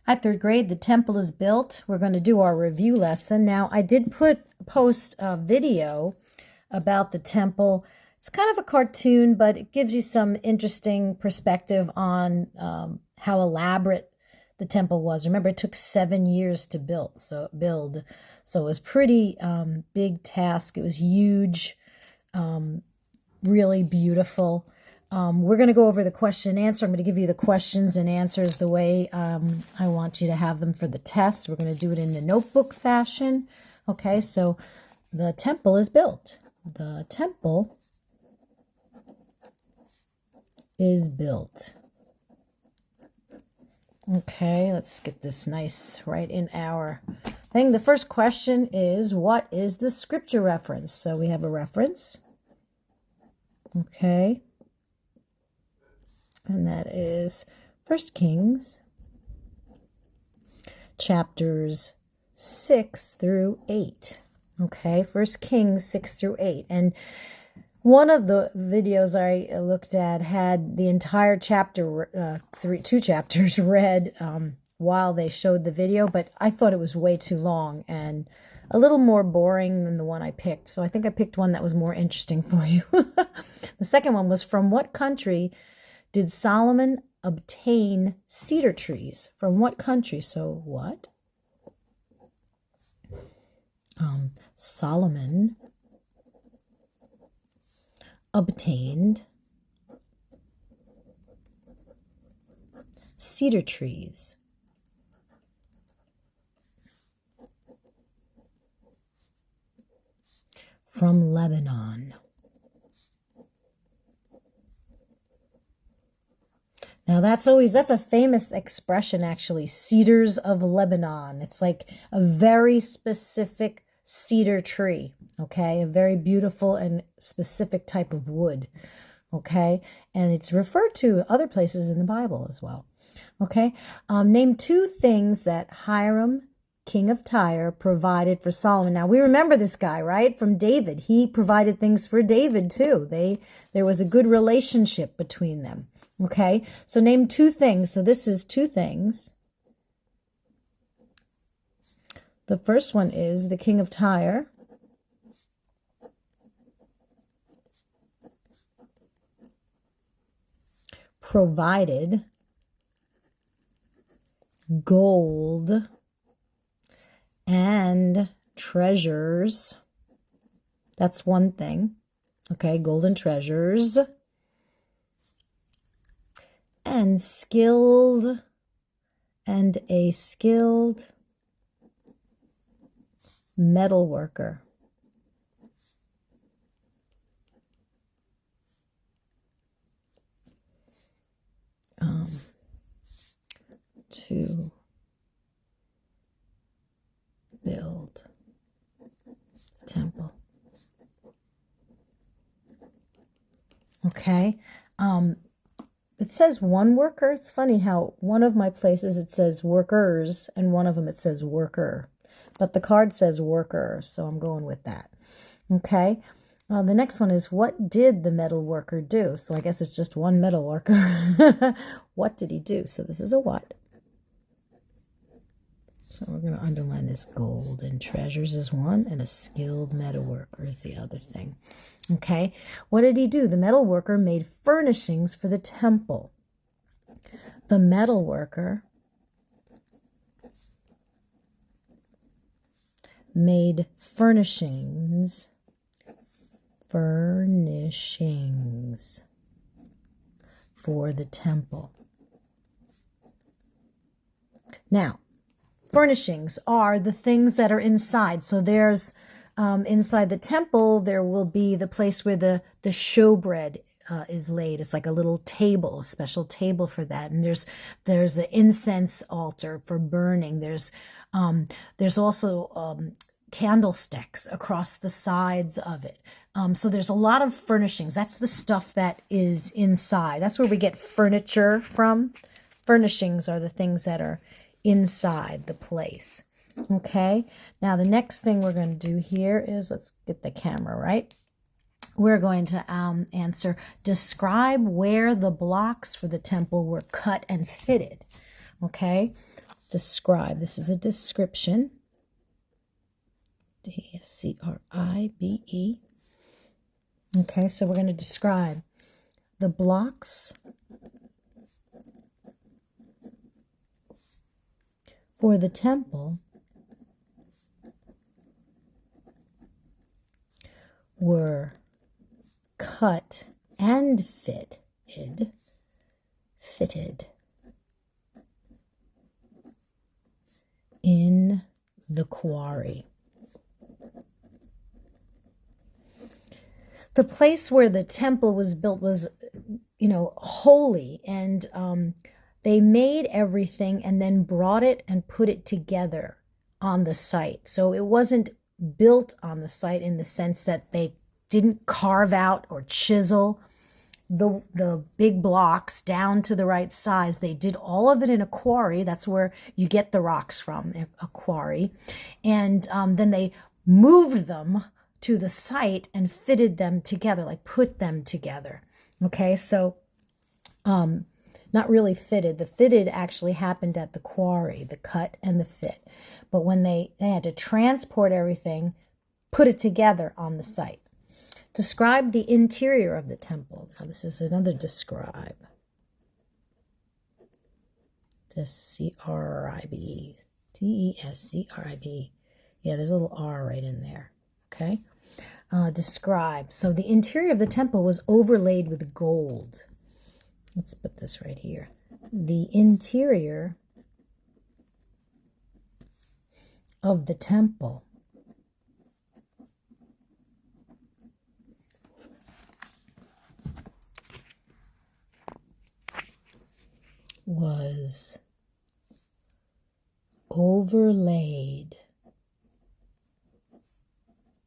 Hi, third grade. The temple is built. We're going to do our review lesson. Now, I did post a video about the temple. It's kind of a cartoon, but it gives you some interesting perspective on how elaborate the temple was. Remember, it took 7 years to build. So it was pretty big task. It was huge, really beautiful. We're going to go over the question and answer. I'm going to give you the questions and answers the way I want you to have them for the test. We're going to do it in the notebook fashion. Okay, so the temple is built. The temple is built. Okay, let's get this nice right in our thing. The first question is, what is the scripture reference? So we have a reference. Okay. And that is 1 Kings chapters 6 through 8. Okay, 1 Kings 6 through 8. And one of the videos I looked at had the entire chapter, two chapters read while they showed the video, but I thought it was way too long and a little more boring than the one I picked. So I think I picked one that was more interesting for you. The second one was, from what country did Solomon obtain cedar trees? From what country? So what? Solomon obtained cedar trees from Lebanon. Now that's a famous expression, actually, cedars of Lebanon. It's like a very specific cedar tree, okay? A very beautiful and specific type of wood, okay? And it's referred to other places in the Bible as well, okay? Name two things that Hiram, king of Tyre, provided for Solomon. Now, we remember this guy, right? From David. He provided things for David, too. There was a good relationship between them. Okay, so name two things. So this is two things. The first one is the king of Tyre provided gold and treasures. That's one thing. Okay, gold and treasures. And a skilled metal worker. To build a temple. Okay. It says one worker. It's funny how one of my places it says workers and one of them it says worker. But the card says worker, so I'm going with that. Okay. The next one is, what did the metal worker do? So I guess it's just one metal worker. What did he do? So this is a what. So we're going to underline this. Gold and treasures is one, and a skilled metal worker is the other thing. Okay, what did he do? The metal worker made furnishings for the temple. The metal worker made furnishings for the temple. Now, furnishings are the things that are inside. So there's inside the temple, there will be the place where the showbread is laid. It's like a little table, a special table for that. And there's an incense altar for burning. There's also candlesticks across the sides of it. So there's a lot of furnishings. That's the stuff that is inside. That's where we get furniture from. Furnishings are the things that are inside the place. Okay, now the next thing we're going to do here is, let's get the camera right. We're going to answer, describe where the blocks for the temple were cut and fitted. Okay, Describe. This is a description. D-S-C-R-I-B-E. Okay, so we're going to describe the blocks for the temple were cut and fitted in the quarry. The place where the temple was built was, holy, and they made everything and then brought it and put it together on the site. So it wasn't built on the site in the sense that they didn't carve out or chisel the big blocks down to the right size. They did all of it in a quarry. That's where you get the rocks from, a quarry. And then they moved them to the site and fitted them together, like put them together. Okay, so not really fitted. The fitted actually happened at the quarry, the cut and the fit. But when they had to transport everything, put it together on the site. Describe the interior of the temple. Now this is another describe. D-S-C-R-I-B-E. D-E-S-C-R-I-B-E. Yeah, there's a little R right in there. Okay. Describe. So the interior of the temple was overlaid with gold. Let's put this right here. The interior of the temple was overlaid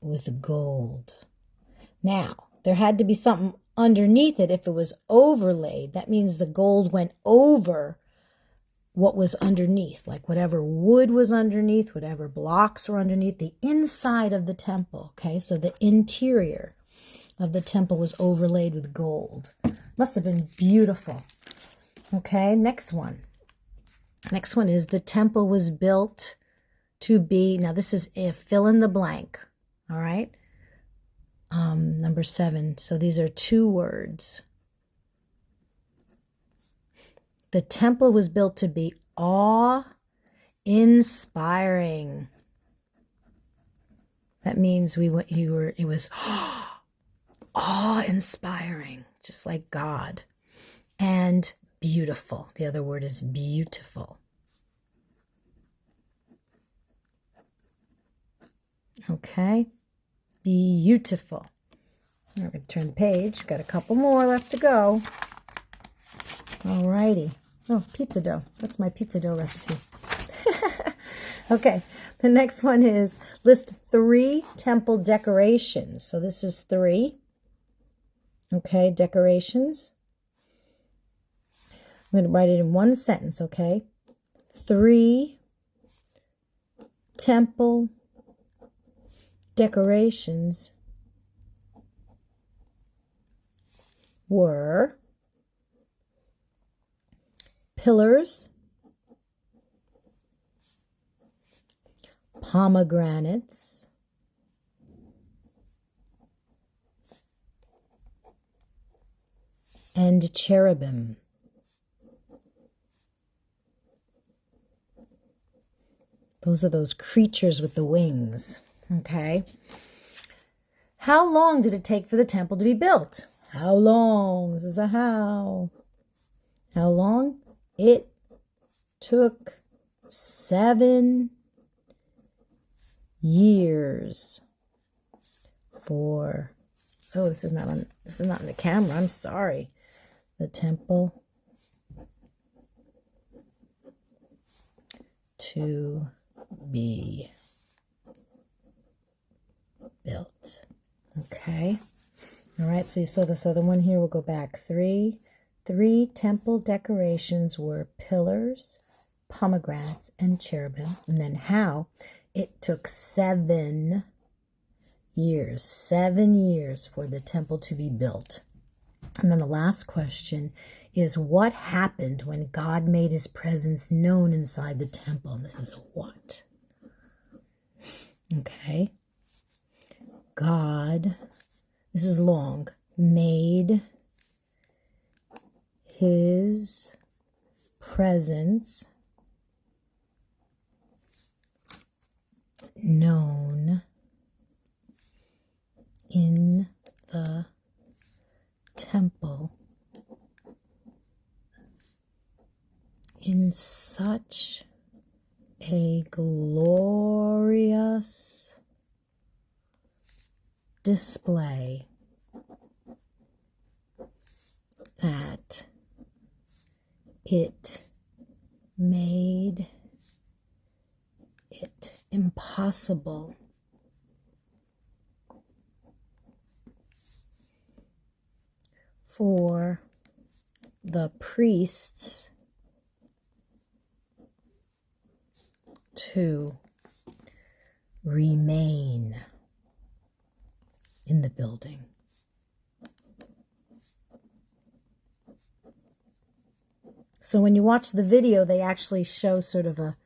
with gold. Now, there had to be something underneath it if it was overlaid. That means the gold went over what was underneath, like whatever wood was underneath, whatever blocks were underneath, the inside of the temple. Okay, so the interior of the temple was overlaid with gold. Must have been beautiful. Okay, next one. Next one is the temple was built to be, now this is a fill in the blank. All right. Number 7. So these are 2 words. The temple was built to be awe-inspiring. That means it was awe-inspiring, just like God. And beautiful. The other word is beautiful. Okay. Beautiful. All right, turn the page. Got a couple more left to go. All righty. Oh, pizza dough. That's my pizza dough recipe. Okay, the next one is list 3 temple decorations. So this is 3. Okay, decorations. I'm going to write it in one sentence, okay? 3 temple decorations were pillars, pomegranates, and cherubim. Those are those creatures with the wings. Okay. How long did it take for the temple to be built? How long? This is a how. How long? It took 7 years for, oh, this is not in the camera. I'm sorry. The temple to be built. Okay. All right. So you saw this other one here. We'll go back. 3 temple decorations were pillars, pomegranates, and cherubim. And then how? It took 7 years. 7 years for the temple to be built. And then the last question is what happened when God made his presence known inside the temple. And this is a what. Okay. God, this is long, made his presence known in the temple in such a glorious display that it made it impossible for the priests to remain in the building. So when you watch the video, they actually show sort of a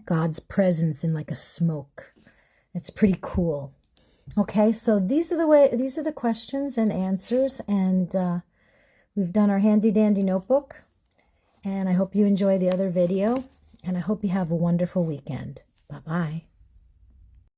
God's presence in like a smoke. It's pretty cool. Okay, so these are the questions and answers, and we've done our handy dandy notebook, and I hope you enjoy the other video, and I hope you have a wonderful weekend. Bye-bye.